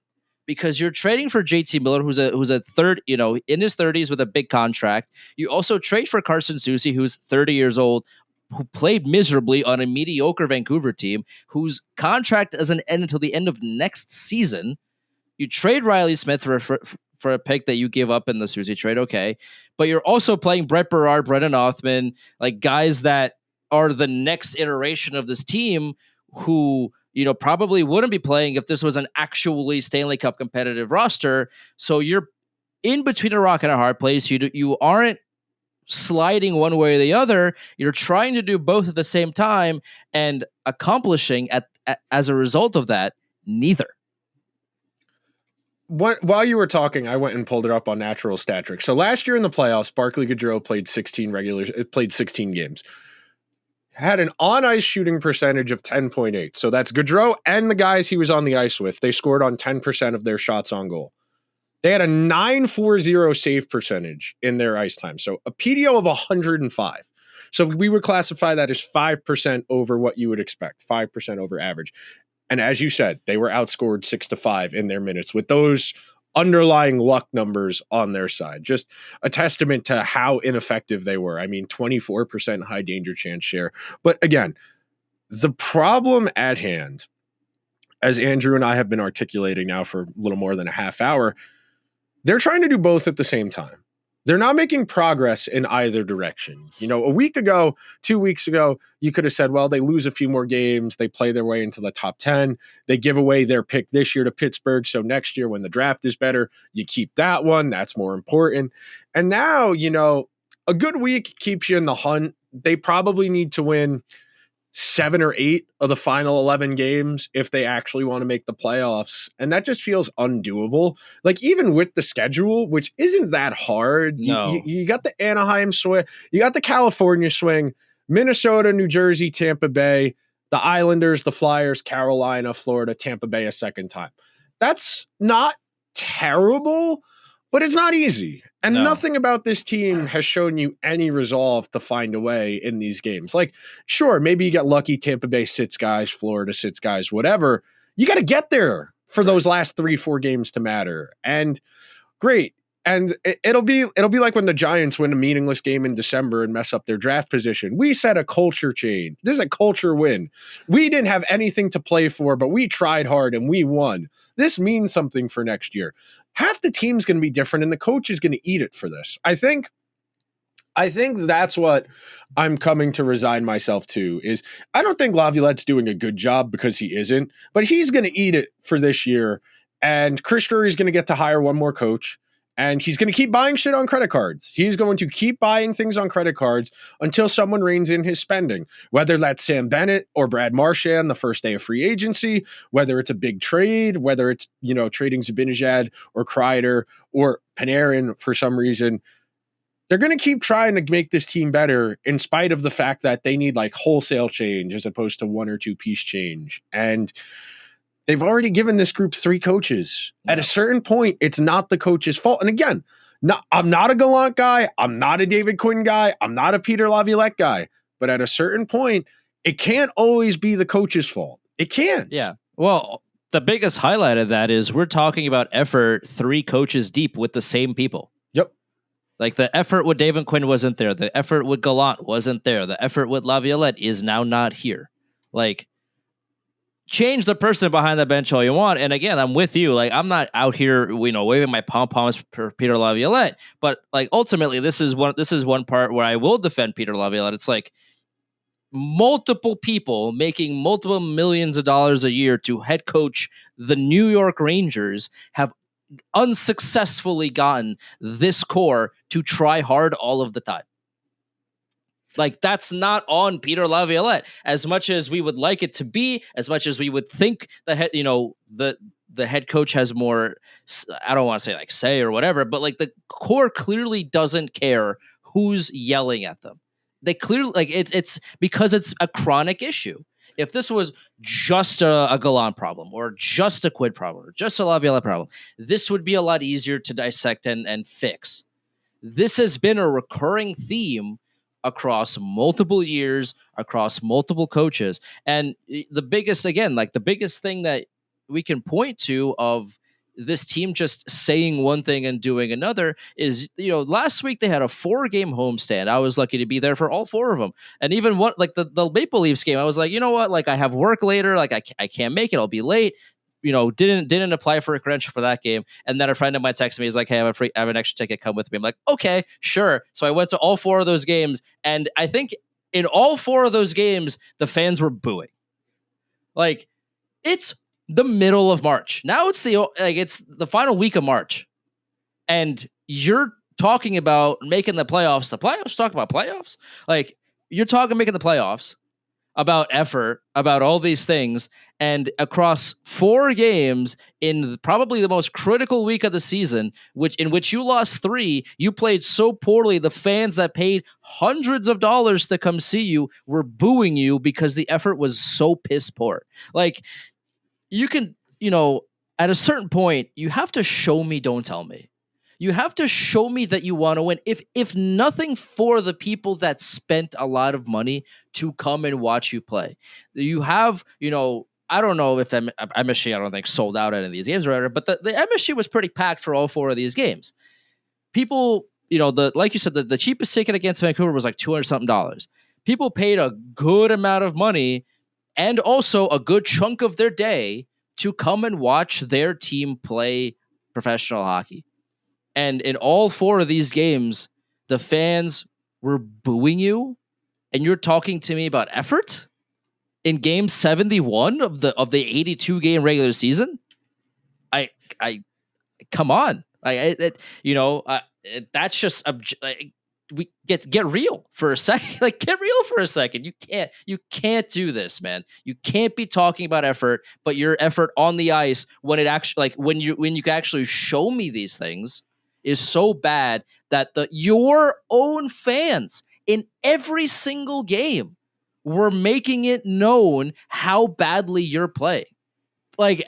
because you're trading for JT Miller, who's a third, in his 30s with a big contract. You also trade for Carson Soucy, who's 30 years old, who played miserably on a mediocre Vancouver team, whose contract doesn't end until the end of next season. You trade Riley Smith for a pick that you give up in the Soucy trade, okay, but you're also playing Brett Berard, Brendan Othman, guys that are the next iteration of this team who, probably wouldn't be playing if this was an actually Stanley Cup competitive roster. So you're in between a rock and a hard place. You aren't sliding one way or the other. You're trying to do both at the same time and accomplishing as a result of that, neither. While you were talking, I went and pulled it up on Natural Stat Trick. So last year in the playoffs, Barclay Goodrow played 16 games. Had an on-ice shooting percentage of 10.8. So that's Goodrow and the guys he was on the ice with. They scored on 10% of their shots on goal. They had a 940 save percentage in their ice time. So a PDO of 105. So we would classify that as 5% over what you would expect, 5% over average. And as you said, they were outscored 6-5 in their minutes with those underlying luck numbers on their side. Just a testament to how ineffective they were. I mean, 24% high danger chance share. But again, the problem at hand, as Andrew and I have been articulating now for a little more than a half hour, they're trying to do both at the same time. They're not making progress in either direction. You know, a week ago, 2 weeks ago, you could have said, well, they lose a few more games. They play their way into the top 10. They give away their pick this year to Pittsburgh. So next year when the draft is better, you keep that one. That's more important. And now, you know, a good week keeps you in the hunt. They probably need to win 7 or 8 of the final 11 games if they actually want to make the playoffs. And that just feels undoable. Like, even with the schedule, which isn't that hard, No. you got the Anaheim swing, you got the California swing, Minnesota, New Jersey, Tampa Bay, the Islanders, the Flyers, Carolina, Florida, Tampa Bay a second time. That's not terrible, but it's not easy. And nothing about this team has shown you any resolve to find a way in these games. Like, sure, maybe you get lucky, Tampa Bay sits guys, Florida sits guys, whatever. You got to get there for those last 3-4 games to matter. And great. And it'll be like when the Giants win a meaningless game in December and mess up their draft position. We set a culture change. This is a culture win. We didn't have anything to play for, but we tried hard and we won. This means something for next year. Half the team's going to be different and the coach is going to eat it for this. I think that's what I'm coming to resign myself to. Is I don't think Laviolette's doing a good job because he isn't, but he's going to eat it for this year. And Chris Drury's going to get to hire one more coach. And he's going to keep buying shit on credit cards. He's going to keep buying things on credit cards until someone reins in his spending, whether that's Sam Bennett or Brad Marchand the first day of free agency, whether it's a big trade, whether it's, you know, trading Zibanejad or Kreider or Panarin for some reason. They're going to keep trying to make this team better in spite of the fact that they need like wholesale change as opposed to 1 or 2 piece change. And they've already given this group 3 coaches. Yeah. At a certain point, it's not the coach's fault. And again, I'm not a Gallant guy. I'm not a David Quinn guy. I'm not a Peter Laviolette guy. But at a certain point, it can't always be the coach's fault. It can't. Yeah. Well, the biggest highlight of that is we're talking about effort 3 coaches deep with the same people. Yep. Like the effort with David Quinn wasn't there. The effort with Gallant wasn't there. The effort with Laviolette is now not here. Like, change the person behind the bench all you want. And again, I'm with you. Like, I'm not out here, you know, waving my pom-poms for Peter Laviolette. But like, ultimately, this is one part where I will defend Peter Laviolette. It's like multiple people making multiple millions of dollars a year to head coach the New York Rangers have unsuccessfully gotten this core to try hard all of the time. Like, that's not on Peter Laviolette. As much as we would like it to be, as much as we would think the head coach has more, I don't want to say like say or whatever, but like the core clearly doesn't care who's yelling at them. They clearly, like, it's because it's a chronic issue. If this was just a Gallant problem or just a Quid problem or just a Laviolette problem, this would be a lot easier to dissect and fix. This has been a recurring theme across multiple years, across multiple coaches. And the biggest thing that we can point to of this team just saying one thing and doing another is, you know, last week they had a 4-game homestand. I was lucky to be there for all 4 of them. And even what, like the Maple Leafs game, I was like, you know what, like I have work later, like I can't make it, I'll be late. You know, didn't apply for a credential for that game. And then a friend of mine texted me, he's like, hey, I have an extra ticket, come with me. I'm like, okay, sure. So I went to all 4 of those games. And I think in all 4 of those games, the fans were booing. Like, it's the middle of March. Now it's the final week of March. And you're talking about making the playoffs. The playoffs? Talk about playoffs? Like, you're talking making the playoffs, about effort, about all these things, and across 4 games in probably the most critical week of the season, in which you lost 3, you played so poorly, the fans that paid hundreds of dollars to come see you were booing you because the effort was so piss poor. Like, you can, you know, at a certain point, you have to show me, don't tell me. You have to show me that you want to win. If nothing, for the people that spent a lot of money to come and watch you play. You have, I don't know if MSG, I don't think, sold out any of these games or whatever, but the MSG was pretty packed for all 4 of these games. People, like you said, the cheapest ticket against Vancouver was like $200 something. People paid a good amount of money and also a good chunk of their day to come and watch their team play professional hockey. And in all 4 of these games, the fans were booing you, and you're talking to me about effort in game 71 of the 82 game regular season. I come on, that's just we get real for a second. Like, get real for a second. You can't do this, man. You can't be talking about effort, but your effort on the ice when it actually, like, when you can actually show me these things, is so bad that your own fans in every single game were making it known how badly you're playing. Like,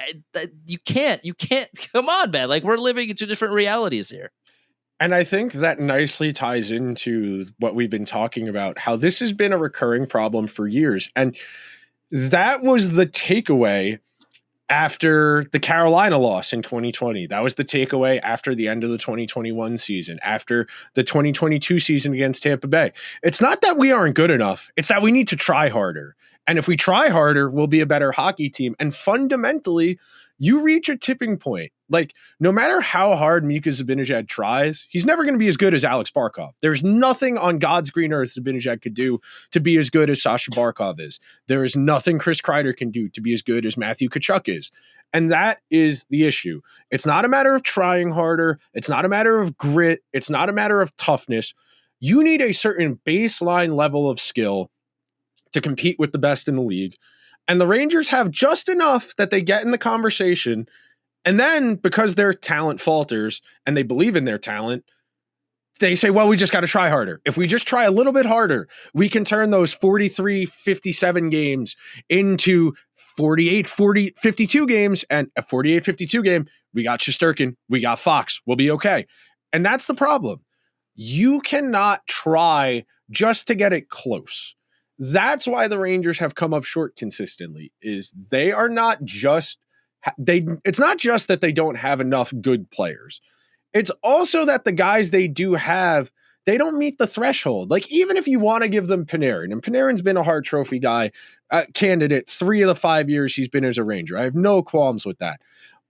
you can't come on, man. Like, we're living in 2 different realities here. And I think that nicely ties into what we've been talking about, how this has been a recurring problem for years. And that was the takeaway after the Carolina loss in 2020. That was the takeaway after the end of the 2021 season, after the 2022 season against Tampa Bay. It's not that we aren't good enough. It's that we need to try harder. And if we try harder, we'll be a better hockey team. And fundamentally, you reach a tipping point. Like, no matter how hard Mika Zibanejad tries, he's never going to be as good as Alex Barkov. There's nothing on God's green earth Zibanejad could do to be as good as Sasha Barkov is. There is nothing Chris Kreider can do to be as good as Matthew Tkachuk is. And that is the issue. It's not a matter of trying harder. It's not a matter of grit. It's not a matter of toughness. You need a certain baseline level of skill to compete with the best in the league. And the Rangers have just enough that they get in the conversation. And then, because their talent falters and they believe in their talent, they say, well, we just got to try harder. If we just try a little bit harder, we can turn those 43, 57 games into 48, 40, 52 games. And a 48, 52 game, we got Shesterkin, we got Fox, we'll be okay. And that's the problem. You cannot try just to get it close. That's why the Rangers have come up short consistently, is they are not just it's not just that they don't have enough good players. It's also that the guys they do have, they don't meet the threshold. Like, even if you want to give them Panarin, and Panarin's been a Hart Trophy guy, candidate 3 of the 5 years he's been as a Ranger. I have no qualms with that.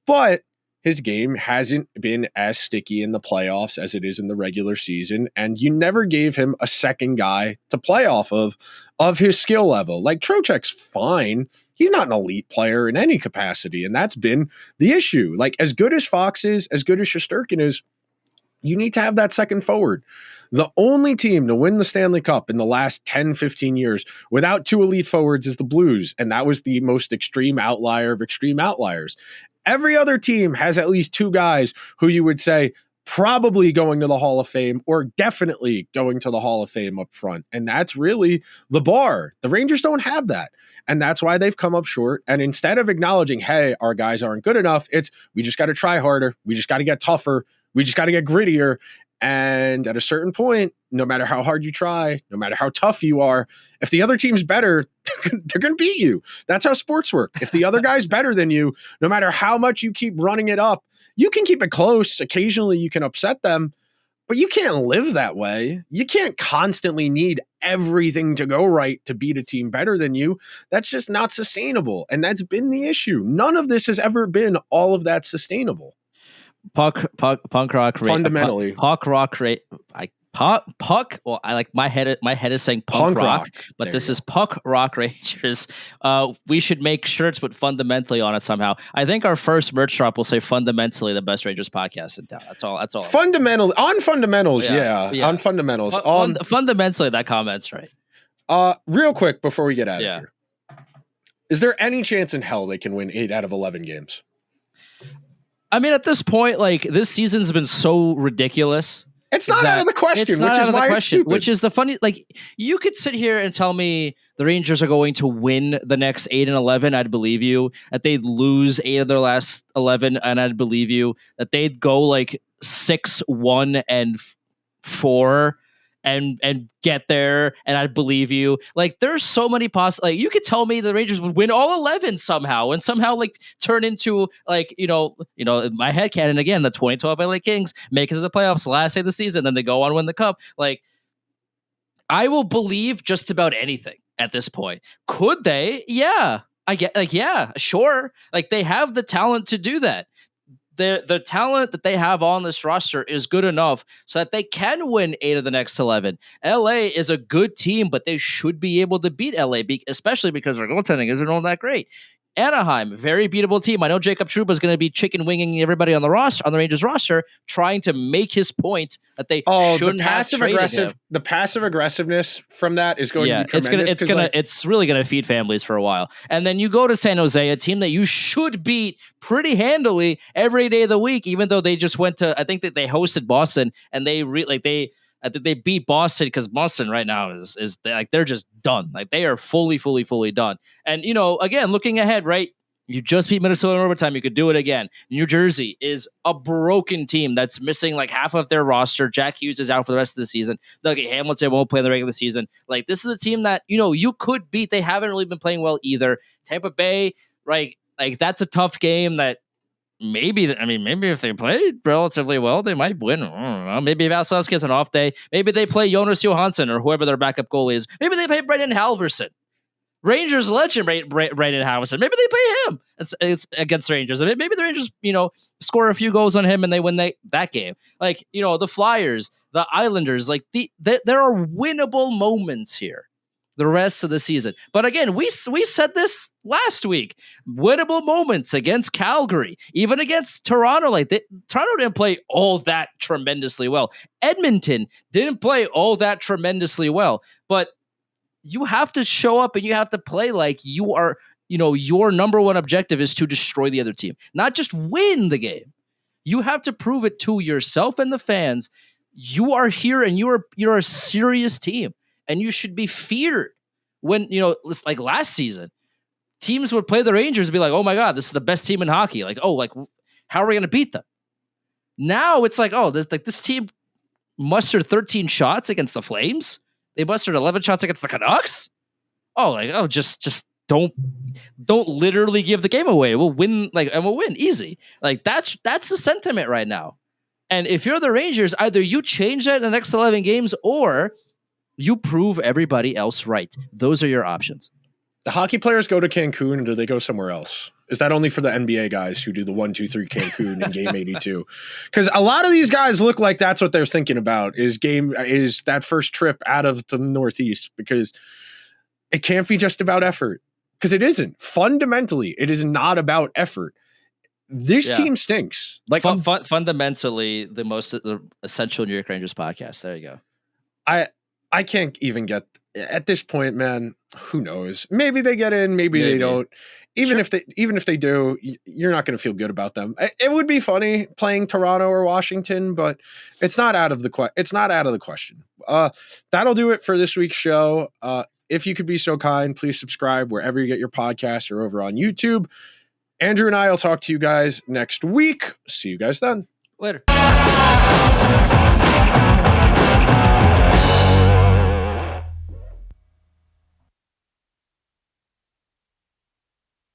But his game hasn't been as sticky in the playoffs as it is in the regular season, and you never gave him a second guy to play off of his skill level. Like, Trocheck's fine. He's not an elite player in any capacity, and that's been the issue. Like, as good as Fox is, as good as Shesterkin is, you need to have that second forward. The only team to win the Stanley Cup in the last 10, 15 years without 2 elite forwards is the Blues, and that was the most extreme outlier of extreme outliers. Every other team has at least 2 guys who you would say probably going to the Hall of Fame or definitely going to the Hall of Fame up front. And that's really the bar. The Rangers don't have that. And that's why they've come up short. And instead of acknowledging, hey, our guys aren't good enough, it's we just got to try harder. We just got to get tougher. We just got to get grittier. And at a certain point, no matter how hard you try, no matter how tough you are, if the other team's better, they're going to beat you. That's how sports work. If the other guy's better than you, no matter how much you keep running it up, you can keep it close. Occasionally you can upset them, but you can't live that way. You can't constantly need everything to go right to beat a team better than you. That's just not sustainable. And that's been the issue. None of this has ever been all of that sustainable. Punk rock fundamentally puck rock rate. Puck. Well, I like my head is saying punk rock, but there this is Puck Rock Rangers. We should make shirts with fundamentally on it somehow. I think our first merch drop will say fundamentally the best Rangers podcast in town. That's all. Fundamentally on fundamentals, yeah. On fundamentals. Fundamentally, that comment's right. Real quick before we get out of here, is there any chance in hell they can win 8 out of 11 games? I mean, at this point, like, this season's been so ridiculous It's not out of the question, It's not which out is of the why it's question, stupid. which is the funny. Like, you could sit here and tell me the Rangers are going to win the next 8 and 11. I'd believe you. That they'd lose 8 of their last 11, and I'd believe you. That they'd go like 6-1 and 4 and get there, and I'd believe you. Like, there's so many like, you could tell me the Rangers would win all 11 somehow, and somehow like turn into like, my headcanon again, the 2012 LA Kings make it to the playoffs last day of the season, then they go on to win the cup. Like, I will believe just about anything at this point. Could they? Yeah. I get, like, yeah, sure. Like, they have the talent to do that. The talent that they have on this roster is good enough so that they can win 8 of the next 11. LA is a good team, but they should be able to beat LA, especially because their goaltending isn't all that great. Anaheim, very beatable team. I know Jacob Trouba is going to be chicken winging everybody on the Rangers roster, trying to make his point that they shouldn't have traded him. The passive aggressiveness from that is going to be tremendous. It's really going to feed families for a while. And then you go to San Jose, a team that you should beat pretty handily every day of the week, even though they just went to, I think that they hosted Boston, and I think they beat Boston because Boston right now is like, they're just done. Like, they are fully done. And, again, looking ahead, right? You just beat Minnesota in overtime. You could do it again. New Jersey is a broken team that's missing like half of their roster. Jack Hughes is out for the rest of the season. Dougie Hamilton won't play in the regular season. Like, this is a team that, you could beat. They haven't really been playing well either. Tampa Bay, right? Like, that's a tough game that maybe if they played relatively well, they might win. I don't know. Maybe Vasilevsky has an off day. Maybe they play Jonas Johansson or whoever their backup goalie is. Maybe they play Brendan Halverson. Rangers legend Brendan Halverson. Maybe they play him. It's against the Rangers. Maybe the Rangers, score a few goals on him and they win that game. Like, the Flyers, the Islanders, like there are winnable moments here the rest of the season. But again, we said this last week. Winnable moments against Calgary, even against Toronto. Like, Toronto didn't play all that tremendously well. Edmonton didn't play all that tremendously well. But you have to show up and you have to play like you are, your number one objective is to destroy the other team, not just win the game. You have to prove it to yourself and the fans. You are here and you're a serious team. And you should be feared when, like last season, teams would play the Rangers and be like, oh my God, this is the best team in hockey. Like, oh, like, how are we going to beat them? Now it's like, oh, this team mustered 13 shots against the Flames. They mustered 11 shots against the Canucks. Oh, like, oh, just don't literally give the game away. We'll win, and we'll win easy. Like, that's the sentiment right now. And if you're the Rangers, either you change that in the next 11 games or you prove everybody else right. Those are your options. The hockey players go to Cancun, or do they go somewhere else? Is that only for the NBA guys who do the 1, 2, 3 Cancun in game 82? Because a lot of these guys look like that's what they're thinking about is that first trip out of the Northeast, because it can't be just about effort, because it isn't. Fundamentally, it is not about effort. This team stinks. Like, fundamentally, the essential New York Rangers podcast. There you go. I can't even get at this point, man. Who knows? Maybe they get in, maybe they don't. Even if they do, you're not going to feel good about them. It would be funny playing Toronto or Washington, but it's not out of the question. That'll do it for this week's show. If you could be so kind, please subscribe wherever you get your podcasts or over on YouTube. Andrew and I will talk to you guys next week. See you guys then. Later.